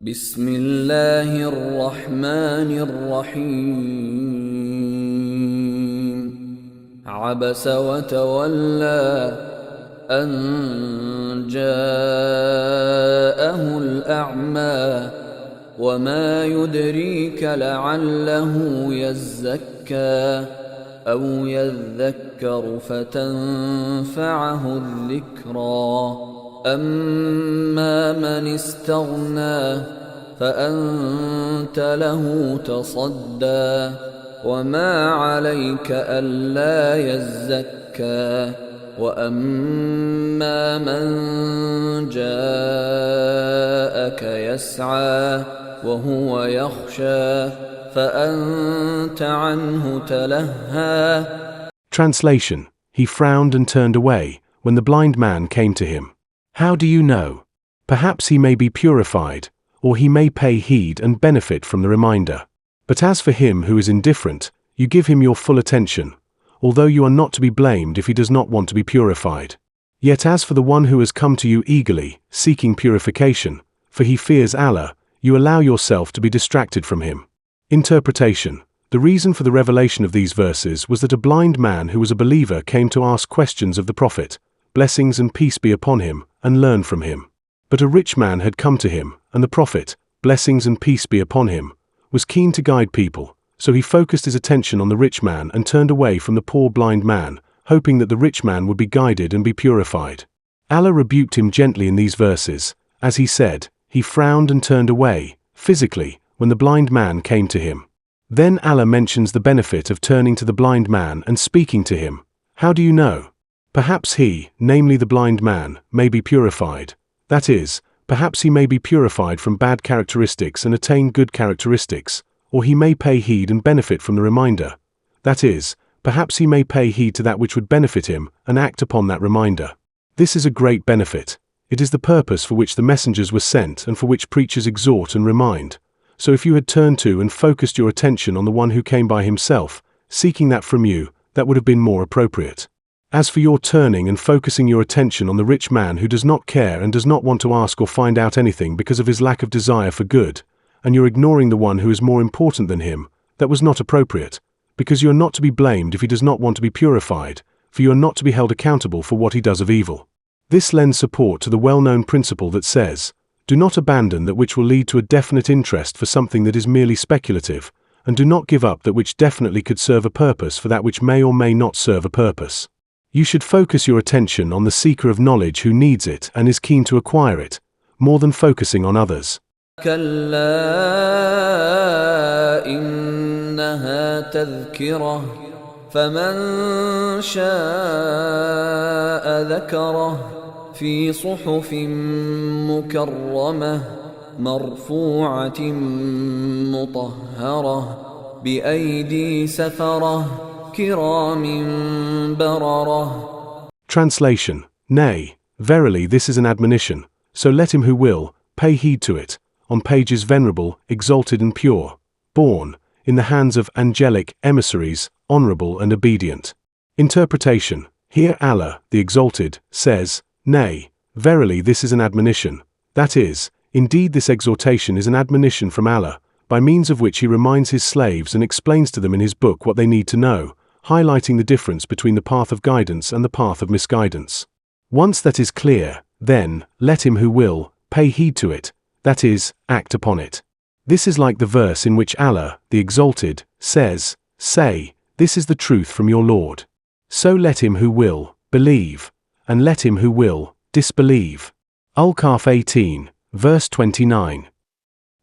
بسم الله الرحمن الرحيم عبس وتولى أن جاءه الأعمى وما يدريك لعله يزكى أو يذكر فتنفعه الذكرى أما من استغنى فأنت له تصدى وما عليك ألا يزكى وأما من جاءك يسعى وهو يخشى فأنت عنه تلهى. Translation: He frowned and turned away when the blind man came to him. How do you know? Perhaps he may be purified, or he may pay heed and benefit from the reminder. But as for him who is indifferent, you give him your full attention, although you are not to be blamed if he does not want to be purified. Yet as for the one who has come to you eagerly, seeking purification, for he fears Allah, you allow yourself to be distracted from him. Interpretation: The reason for the revelation of these verses was that a blind man who was a believer came to ask questions of the Prophet, blessings and peace be upon him, and learn from him. But a rich man had come to him, and the Prophet, blessings and peace be upon him, was keen to guide people, so he focused his attention on the rich man and turned away from the poor blind man, hoping that the rich man would be guided and be purified. Allah rebuked him gently in these verses, as he said, he frowned and turned away, physically, when the blind man came to him. Then Allah mentions the benefit of turning to the blind man and speaking to him. How do you know? Perhaps he, namely the blind man, may be purified. That is, perhaps he may be purified from bad characteristics and attain good characteristics, or he may pay heed and benefit from the reminder. That is, perhaps he may pay heed to that which would benefit him and act upon that reminder. This is a great benefit. It is the purpose for which the messengers were sent and for which preachers exhort and remind. So if you had turned to and focused your attention on the one who came by himself, seeking that from you, that would have been more appropriate. As for your turning and focusing your attention on the rich man who does not care and does not want to ask or find out anything because of his lack of desire for good, and you're ignoring the one who is more important than him, that was not appropriate, because you are not to be blamed if he does not want to be purified, for you are not to be held accountable for what he does of evil. This lends support to the well-known principle that says, do not abandon that which will lead to a definite interest for something that is merely speculative, and do not give up that which definitely could serve a purpose for that which may or may not serve a purpose. You should focus your attention on the seeker of knowledge who needs it and is keen to acquire it, more than focusing on others. كلا إنها تذكرة فمن شاء ذكره في صحف مكرمة مرفوعة مطهرة بأيدي سفرة كرام بررة. Translation: Nay, verily this is an admonition, so let him who will, pay heed to it, on pages venerable, exalted and pure, born, in the hands of angelic emissaries, honorable and obedient. Interpretation: Here Allah, the Exalted, says, Nay, verily this is an admonition, that is, indeed this exhortation is an admonition from Allah, by means of which he reminds his slaves and explains to them in his book what they need to know, highlighting the difference between the path of guidance and the path of misguidance. Once that is clear, then, let him who will, pay heed to it, that is, act upon it. This is like the verse in which Allah, the Exalted, says, Say, this is the truth from your Lord. So let him who will, believe, and let him who will, disbelieve. Al-Kahf 18, verse 29.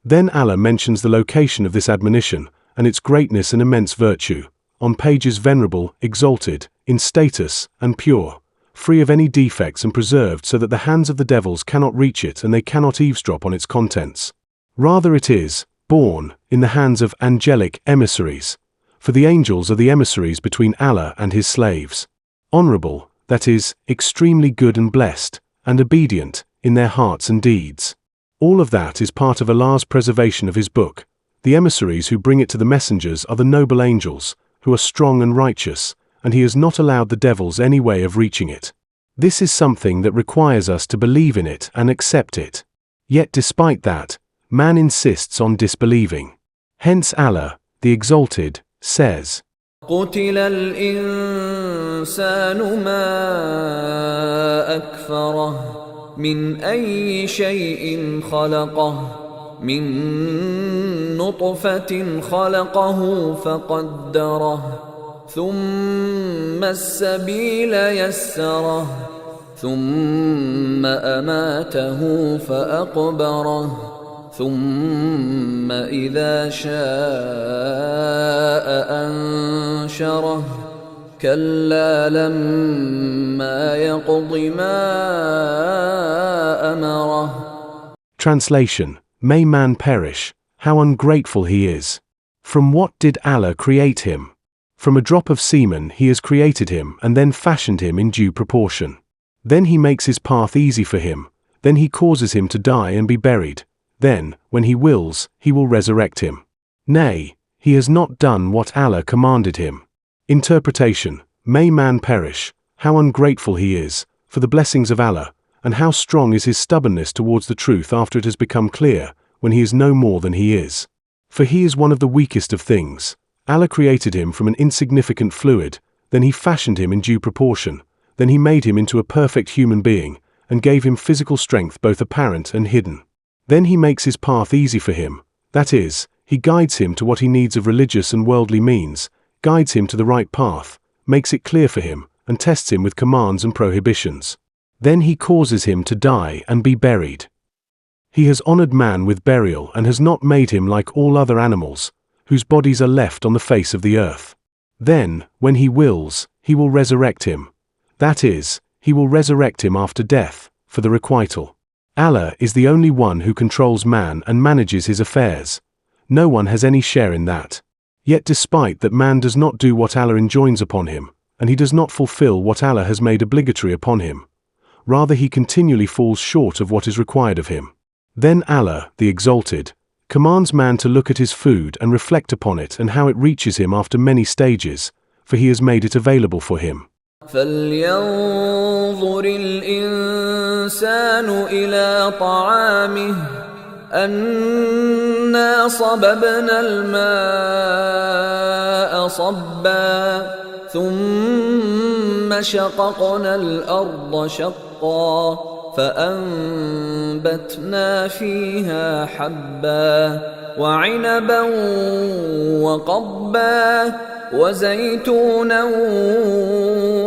Then Allah mentions the location of this admonition, and its greatness and immense virtue, on pages venerable, exalted, in status, and pure, free of any defects and preserved so that the hands of the devils cannot reach it and they cannot eavesdrop on its contents. Rather it is, born, in the hands of angelic emissaries, for the angels are the emissaries between Allah and his slaves. Honorable, that is, extremely good and blessed, and obedient, in their hearts and deeds. All of that is part of Allah's preservation of his book. The emissaries who bring it to the messengers are the noble angels, who are strong and righteous, and he has not allowed the devils any way of reaching it. This is something that requires us to believe in it and accept it. Yet despite that, man insists on disbelieving. Hence Allah, the Exalted, says, قتل الإنسان ما أكفره من أي شيء خلقه من نطفة خلقه فقدره ثم السبيل يسره ثم أماته فأقبره ثم إذا شاء أنشره كلا لما يقض ما أمره. Translation: May man perish, how ungrateful he is. From what did Allah create him? From a drop of semen he has created him and then fashioned him in due proportion. Then he makes his path easy for him, then he causes him to die and be buried. Then, when he wills, he will resurrect him. Nay, he has not done what Allah commanded him. Interpretation: May man perish, how ungrateful he is, for the blessings of Allah, and how strong is his stubbornness towards the truth after it has become clear, when he is no more than he is. For he is one of the weakest of things. Allah created him from an insignificant fluid, then he fashioned him in due proportion, then he made him into a perfect human being, and gave him physical strength both apparent and hidden. Then he makes his path easy for him, that is, he guides him to what he needs of religious and worldly means, guides him to the right path, makes it clear for him, and tests him with commands and prohibitions. Then he causes him to die and be buried. He has honored man with burial and has not made him like all other animals, whose bodies are left on the face of the earth. Then, when he wills, he will resurrect him. That is, he will resurrect him after death, for the requital. Allah is the only one who controls man and manages his affairs. No one has any share in that. Yet despite that man does not do what Allah enjoins upon him, and he does not fulfill what Allah has made obligatory upon him, rather he continually falls short of what is required of him. Then Allah, the Exalted, commands man to look at his food and reflect upon it and how it reaches him after many stages, for he has made it available for him. فلينظر الإنسان إلى طعامه أنا صببنا الماء صبا ثم شققنا الأرض شقا فأنبتنا فيها حبا وعنبا وقضبا وزيتونا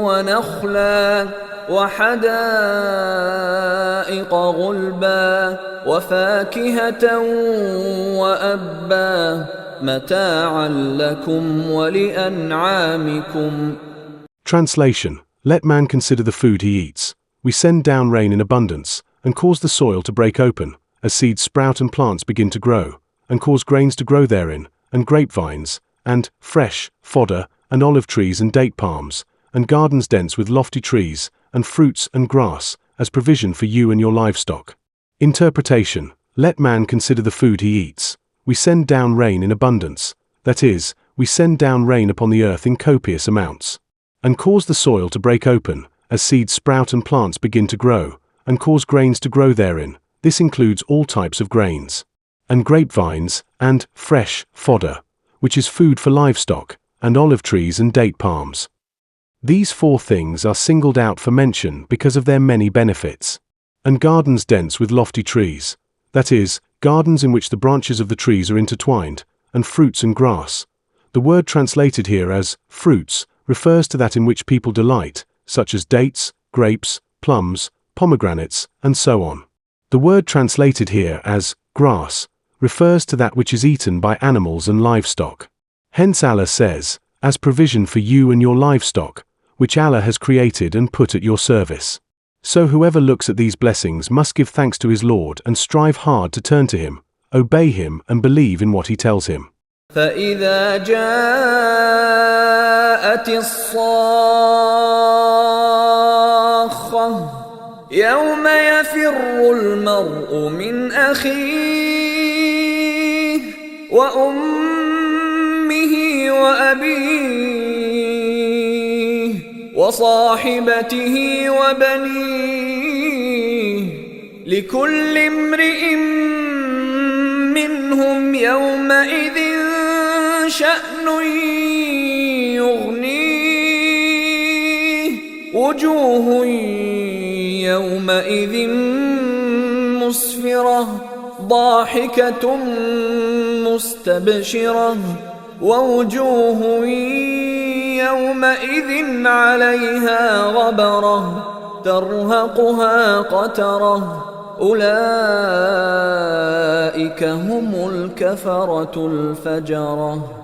ونخلا وحدائق غلبا وفاكهة وأبا متاعا لكم ولأنعامكم. Translation: Let man consider the food he eats. We send down rain in abundance, and cause the soil to break open, as seeds sprout and plants begin to grow, and cause grains to grow therein, and grapevines, and fresh fodder, and olive trees and date palms, and gardens dense with lofty trees, and fruits and grass, as provision for you and your livestock. Interpretation: Let man consider the food he eats. We send down rain in abundance, that is, we send down rain upon the earth in copious amounts, and cause the soil to break open, as seeds sprout and plants begin to grow, and cause grains to grow therein. This includes all types of grains, and grapevines, and fresh fodder, which is food for livestock, and olive trees and date palms. These four things are singled out for mention because of their many benefits. And gardens dense with lofty trees, that is, gardens in which the branches of the trees are intertwined, and fruits and grass. The word translated here as fruits refers to that in which people delight, such as dates, grapes, plums, pomegranates, and so on. The word translated here as grass refers to that which is eaten by animals and livestock. Hence Allah says, as provision for you and your livestock, which Allah has created and put at your service. So whoever looks at these blessings must give thanks to his Lord and strive hard to turn to him, obey him and believe in what he tells him. فإذا جاءت الصاخة يوم يفر المرء من أخيه وأمه وأبيه وصاحبته وبنيه لكل امرئ منهم يومئذ شأن يغنيه وجوه يومئذ مسفرة ضاحكة مستبشرة ووجوه يومئذ عليها غبرة ترهقها قترة أولئك هم الكفرة الفجرة.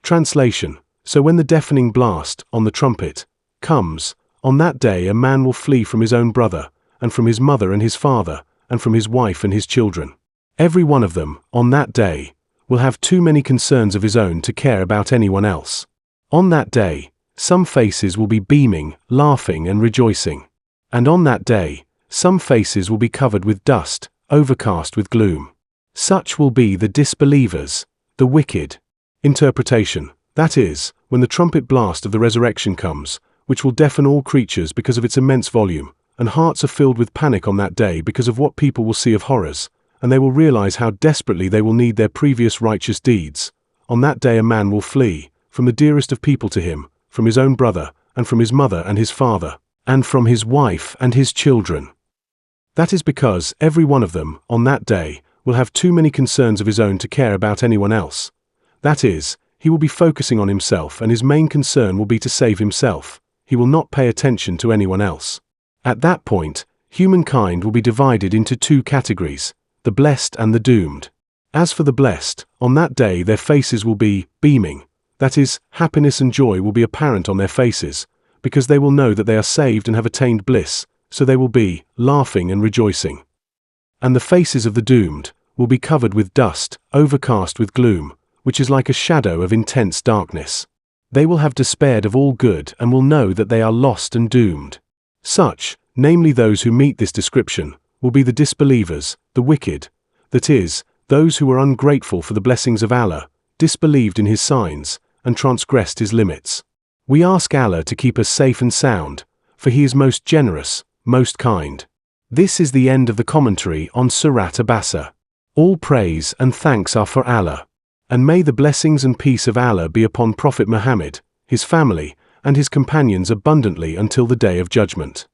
Translation. So when the deafening blast, on the trumpet, comes, on that day a man will flee from his own brother, and from his mother and his father, and from his wife and his children. Every one of them, on that day, will have too many concerns of his own to care about anyone else. On that day, some faces will be beaming, laughing and rejoicing. And on that day, some faces will be covered with dust, overcast with gloom. Such will be the disbelievers, the wicked. Interpretation. That is, when the trumpet blast of the resurrection comes, which will deafen all creatures because of its immense volume, and hearts are filled with panic on that day because of what people will see of horrors, and they will realize how desperately they will need their previous righteous deeds. On that day a man will flee, from the dearest of people to him, from his own brother, and from his mother and his father, and from his wife and his children. That is because every one of them, on that day, will have too many concerns of his own to care about anyone else. That is, he will be focusing on himself and his main concern will be to save himself. He will not pay attention to anyone else. At that point, humankind will be divided into two categories, the blessed and the doomed. As for the blessed, on that day their faces will be beaming. That is, happiness and joy will be apparent on their faces, because they will know that they are saved and have attained bliss, so they will be laughing and rejoicing. And the faces of the doomed will be covered with dust, overcast with gloom, which is like a shadow of intense darkness. They will have despaired of all good and will know that they are lost and doomed. Such, namely those who meet this description, will be the disbelievers, the wicked, that is, those who were ungrateful for the blessings of Allah, disbelieved in His signs, and transgressed His limits. We ask Allah to keep us safe and sound, for He is most generous, most kind. This is the end of the commentary on Surah Abasa. All praise and thanks are for Allah. And may the blessings and peace of Allah be upon Prophet Muhammad, his family, and his companions abundantly until the Day of Judgment.